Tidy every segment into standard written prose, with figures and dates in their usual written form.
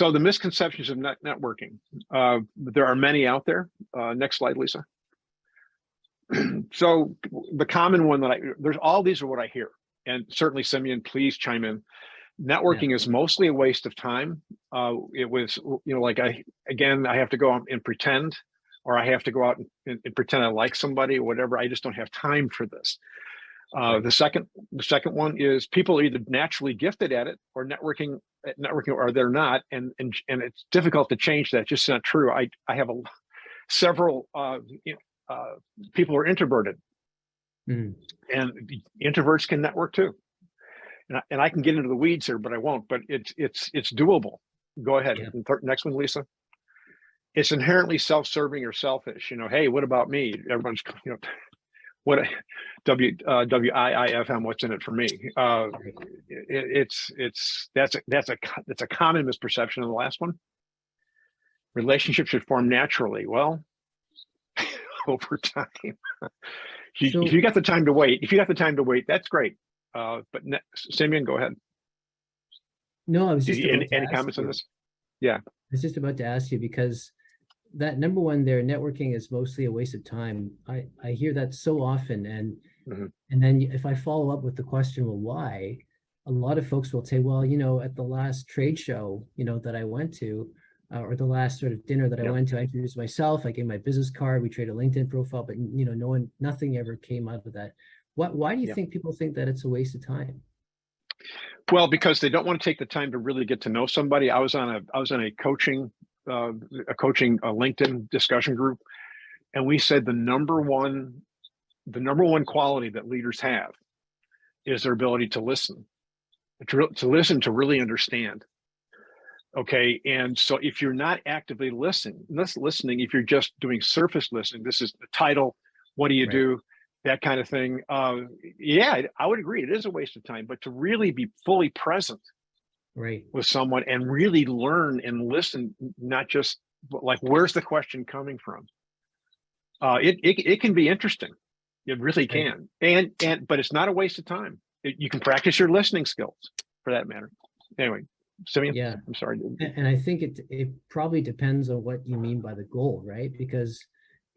So the misconceptions of networking. There are many out there. Next slide, Lisa. So the common one that there's all these are what I hear. And certainly, Simeon, please chime in. Networking is mostly a waste of time. It was, like I have to go out and pretend, or I have to go out and pretend I like somebody or whatever. I just don't have time for this. The second one is people are either naturally gifted at it or networking, or they're not, and it's difficult to change that. It's just not true. I have several people who are introverted, and introverts can network too. And I can get into the weeds here, but I won't. But it's doable. Go ahead. Yeah. Next one, Lisa. It's inherently self-serving or selfish. Hey, what about me? Everyone's what WIIFM, what's in it for me? That's a common misperception of the last one. Relationships should form naturally. Well, over time. If you got the time to wait, that's great. But Simeon, go ahead. No, I was just any comments on this? Yeah, I was just about to ask you, because that number one there, networking is mostly a waste of time. I hear that so often, and then if I follow up with the question, well, why? A lot of folks will say, well, at the last trade show, that I went to, or the last sort of dinner that I went to, I introduced myself, I gave my business card, we traded a LinkedIn profile, but nothing ever came out of that. Why do you think people think that it's a waste of time? Well, because they don't want to take the time to really get to know somebody. I was on a coaching LinkedIn discussion group, and we said the number one quality that leaders have is their ability to listen, to really understand. Okay, and so if you're not actively listening, if you're just doing surface listening, this is the title. What do you do? That kind of thing. I would agree. It is a waste of time, but to really be fully present with someone and really learn and listen, not just like, where's the question coming from? It can be interesting. It really can. But it's not a waste of time. You can practice your listening skills for that matter. Anyway, Simeon, I'm sorry. And I think it probably depends on what you mean by the goal, right? Because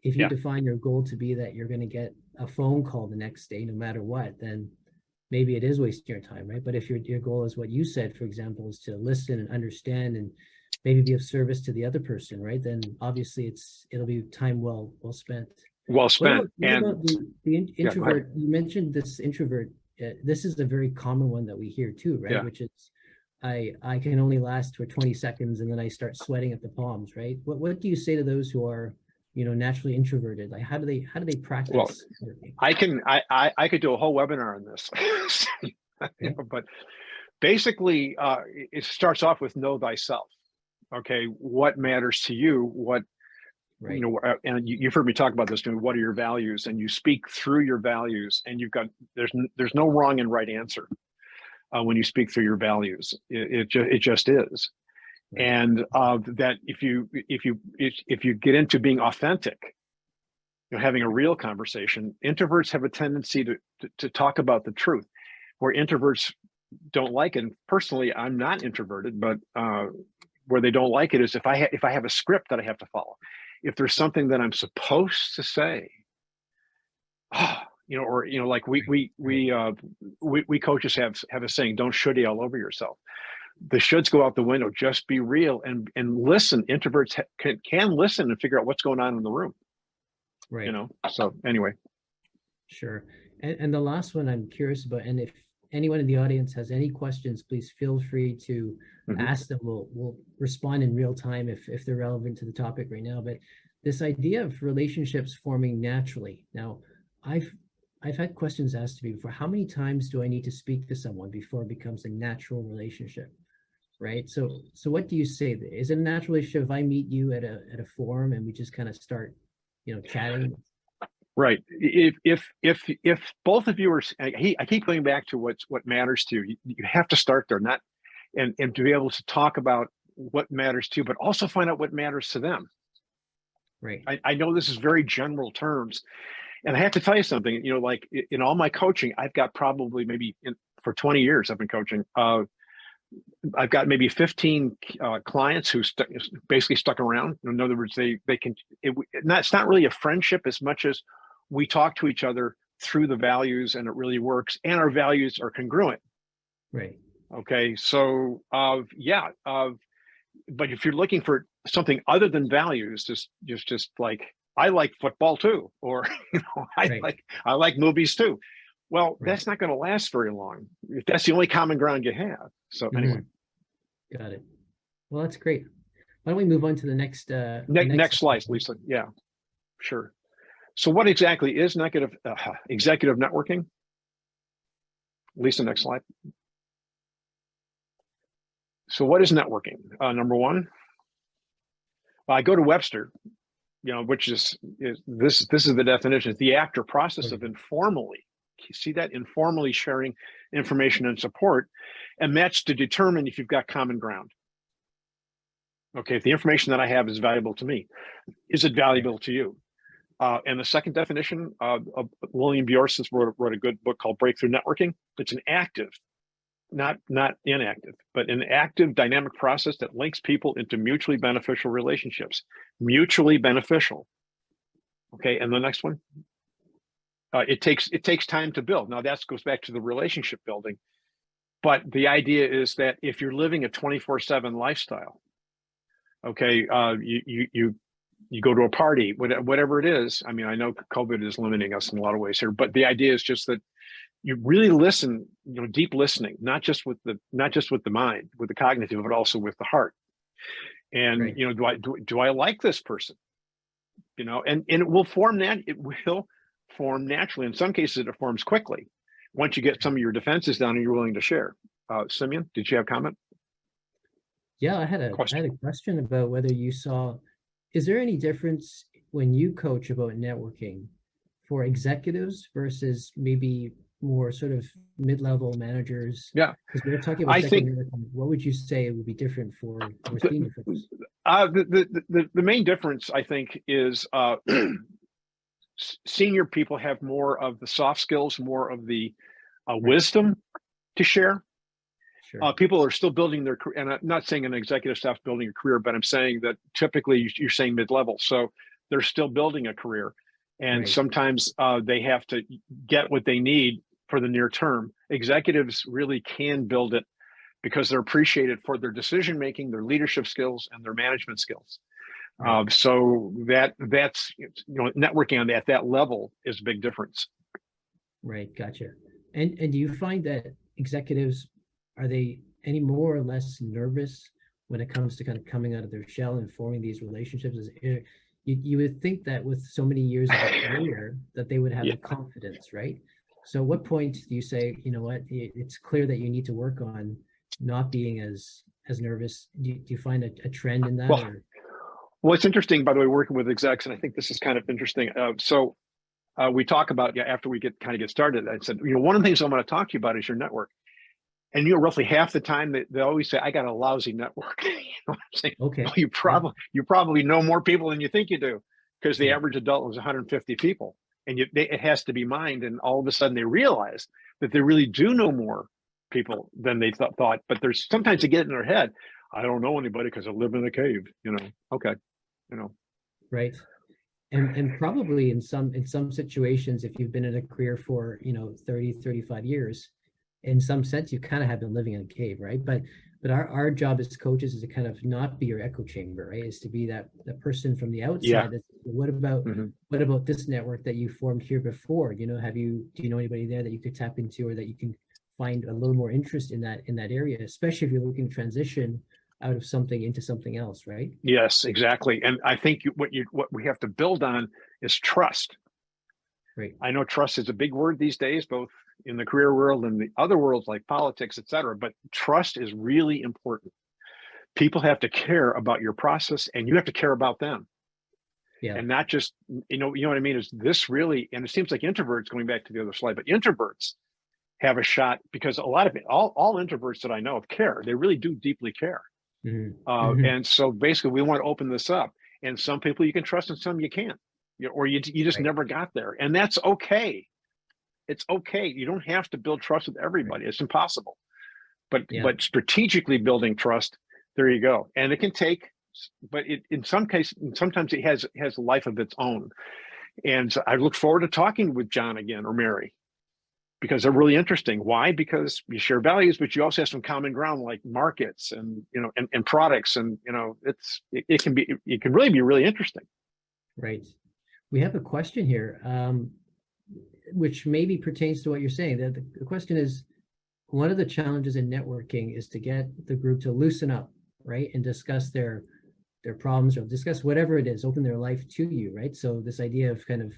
if you define your goal to be that you're going to get a phone call the next day, no matter what, then maybe it is wasting your time, right? But if your goal is what you said, for example, is to listen and understand and maybe be of service to the other person, right? Then obviously it'll be time well spent. Well spent. What about the introvert? You mentioned this introvert. This is a very common one that we hear too, right? Which is, I can only last for 20 seconds and then I start sweating at the palms, right? What do you say to those who are naturally introverted? Like, how do they practice? Well, I could do a whole webinar on this, but basically, it starts off with know thyself. Okay, what matters to you? What and you've heard me talk about this. What are your values? And you speak through your values, and there's no wrong and right answer when you speak through your values. It just is. And that if you get into being authentic, having a real conversation, introverts have a tendency to talk about the truth, where introverts don't like it. And personally, I'm not introverted, but where they don't like it is if I have a script that I have to follow, if there's something that I'm supposed to say, like we coaches have a saying, don't shouldy all over yourself. The shoulds go out the window. Just be real and listen. Introverts can listen and figure out what's going on in the room. Right. So anyway. Sure. And the last one I'm curious about, and if anyone in the audience has any questions, please feel free to ask them. We'll respond in real time if they're relevant to the topic right now. But this idea of relationships forming naturally. Now, I've had questions asked to me before. How many times do I need to speak to someone before it becomes a natural relationship? Right. So what do you say? Is it a natural relationship if I meet you at a forum and we just kind of start, chatting? Right. If both of you are, I keep going back to what matters to you. You have to start there, and to be able to talk about what matters to you, but also find out what matters to them. Right. I know this is very general terms, and I have to tell you something. Like in all my coaching, I've got probably for 20 years I've been coaching. I've got maybe 15 clients who basically stuck around. In other words, they can. It's not really a friendship as much as we talk to each other through the values, and it really works. And our values are congruent. Right. Okay, so yeah, but if you're looking for something other than values, just like I like football too, or I like movies too. Well, that's not going to last very long if that's the only common ground you have. So anyway, got it. Well, that's great. Why don't we move on to the next next slide, Lisa? Yeah, sure. So what exactly is executive networking? Lisa, next slide. So what is networking? Number one, I go to Webster, which is this is the definition. It's the act or process of informally, you see that, informally sharing information and support, and that's to determine if you've got common ground. Okay, if the information that I have is valuable to me, is it valuable to you? And the second definition, William Bjorson wrote a good book called Breakthrough Networking. It's an active, not inactive, but an active dynamic process that links people into mutually beneficial relationships. Mutually beneficial. Okay, and the next one. It takes time to build. Now that goes back to the relationship building. But the idea is that if you're living a 24/7 lifestyle, okay, you go to a party, whatever it is. I mean, I know COVID is limiting us in a lot of ways here, but the idea is just that you really listen, deep listening, not just with the mind, with the cognitive, but also with the heart. And do I like this person? And it will form naturally. In some cases, it forms quickly once you get some of your defenses down and you're willing to share. Simeon, did you have a comment? Yeah, I had a question about whether you saw, is there any difference when you coach about networking for executives versus maybe more sort of mid-level managers? Yeah, because we're talking about what would you say would be different for senior folks? The main difference, I think, is senior people have more of the soft skills, more of the wisdom to share. Sure. People are still building their career, and I'm not saying an executive staff building a career, but I'm saying that typically you're saying mid-level, so they're still building a career, and sometimes they have to get what they need for the near term. Executives really can build it because they're appreciated for their decision making, their leadership skills, and their management skills. So that's networking on that level is a big difference. Right, gotcha. And do you find that executives, are they any more or less nervous when it comes to kind of coming out of their shell and forming these relationships? You would think that with so many years of career that they would have the confidence, right? So at what point do you say, you know what, it's clear that you need to work on not being as nervous? Do you find a trend in that? Well, it's interesting, by the way, working with execs, and I think this is kind of interesting. So we talk about, after we get started, I said, one of the things I'm going to talk to you about is your network. And roughly half the time they always say, I got a lousy network. You know what I'm saying? Okay. Well, you probably know more people than you think you do, because the average adult was 150 people, and it has to be mined. And all of a sudden they realize that they really do know more people than they thought. But there's sometimes they get in their head, I don't know anybody because I live in a cave. Okay, Right. And probably in some situations, if you've been in a career for 30, 35 years, in some sense you kind of have been living in a cave, right? But our job as coaches is to kind of not be your echo chamber, right? Is to be that person from the outside. Yeah. What about this network that you formed here before? Do you know anybody there that you could tap into, or that you can find a little more interest in that area, especially if you're looking to transition out of something into something else, right? Yes, exactly. And I think what we have to build on is trust. Right. I know trust is a big word these days, both in the career world and the other worlds like politics, et cetera, but trust is really important. People have to care about your process, and you have to care about them. Yeah. And not just, you know what I mean? Is this really, and it seems like introverts, going back to the other slide, but introverts have a shot, because all introverts that I know care. They really do deeply care. Mm-hmm. And so basically we want to open this up, and some people you can trust and some you can't, or you just never got there. And that's okay. It's okay. You don't have to build trust with everybody. It's impossible. but strategically building trust, there you go. And it can take, but in some cases, sometimes it has a life of its own. And so I look forward to talking with John again, or Mary, because they're really interesting. Why? Because you share values, but you also have some common ground, like markets and, and products. And, it can really be really interesting. Right. We have a question here, which maybe pertains to what you're saying. The question is, one of the challenges in networking is to get the group to loosen up, right? And discuss their problems, or discuss whatever it is, open their life to you, right? So this idea of kind of,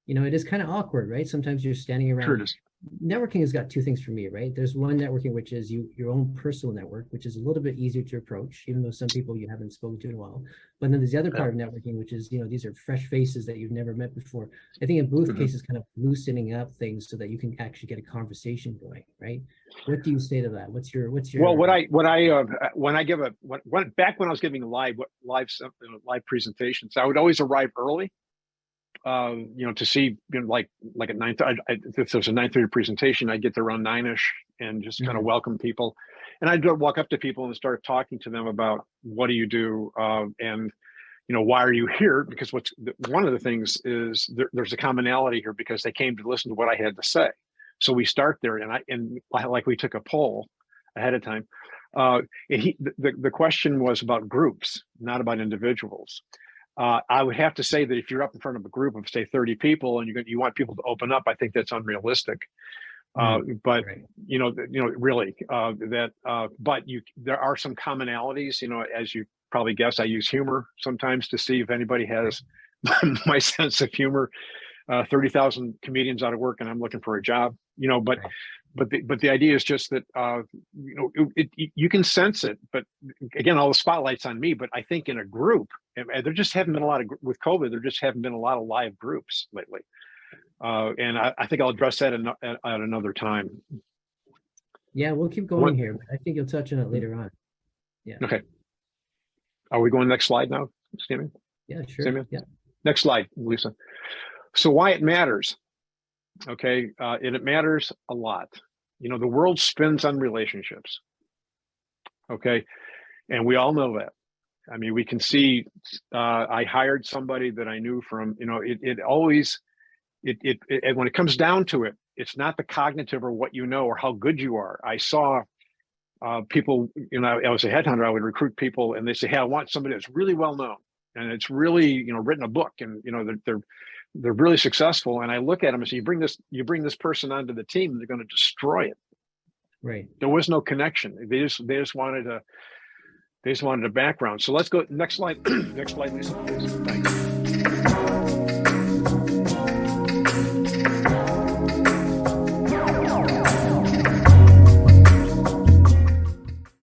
it is kind of awkward, right? Sometimes you're standing around. Sure it is. Networking has got two things for me, right? There's one networking, which is your own personal network, which is a little bit easier to approach, even though some people you haven't spoken to in a while. But then there's the other part of networking, which is, these are fresh faces that you've never met before. I think in both cases, kind of loosening up things so that you can actually get a conversation going, right? What do you say to that? What's your? Well, back when I was giving live presentations, I would always arrive early. To see, like at 9:30, if there was a 9:30 presentation, I'd get there around 9-ish and just kind of welcome people. And I'd walk up to people and start talking to them about, what do you do? And, why are you here? Because one of the things is there's a commonality here, because they came to listen to what I had to say. So we start there, and like we took a poll ahead of time. The question was about groups, not about individuals. I would have to say that if you're up in front of a group of, say, 30 people and you want people to open up, I think that's unrealistic. But right. Really, but there are some commonalities. As you probably guess, I use humor sometimes to see if anybody has my sense of humor. 30,000 comedians out of work, and I'm looking for a job. But. Right. But the idea is just that you can sense it. But again, all the spotlight's on me. But I think in a group, there just haven't been a lot of, with COVID, there just haven't been a lot of live groups lately. And I think I'll address that at another time. Yeah, we'll keep going here. But I think you'll touch on it later on. Yeah. Okay. Are we going next slide now, Samuel? Yeah, sure. Samuel? Yeah. Next slide, Lisa. So why it matters. Okay, and it matters a lot. The world spins on relationships. Okay, and we all know that. I mean, we can see. I hired somebody that I knew from. It always. It when it comes down to it, it's not the cognitive or what you know or how good you are. I saw people. I was a headhunter. I would recruit people, and they say, "Hey, I want somebody that's really well known, and it's really written a book, and they're really successful." And I look at them and say, you bring this person onto the team, they're going to destroy it. Right. There was no connection. They just wanted a background. So let's go next slide. Next slide, Lisa, please. Thank you.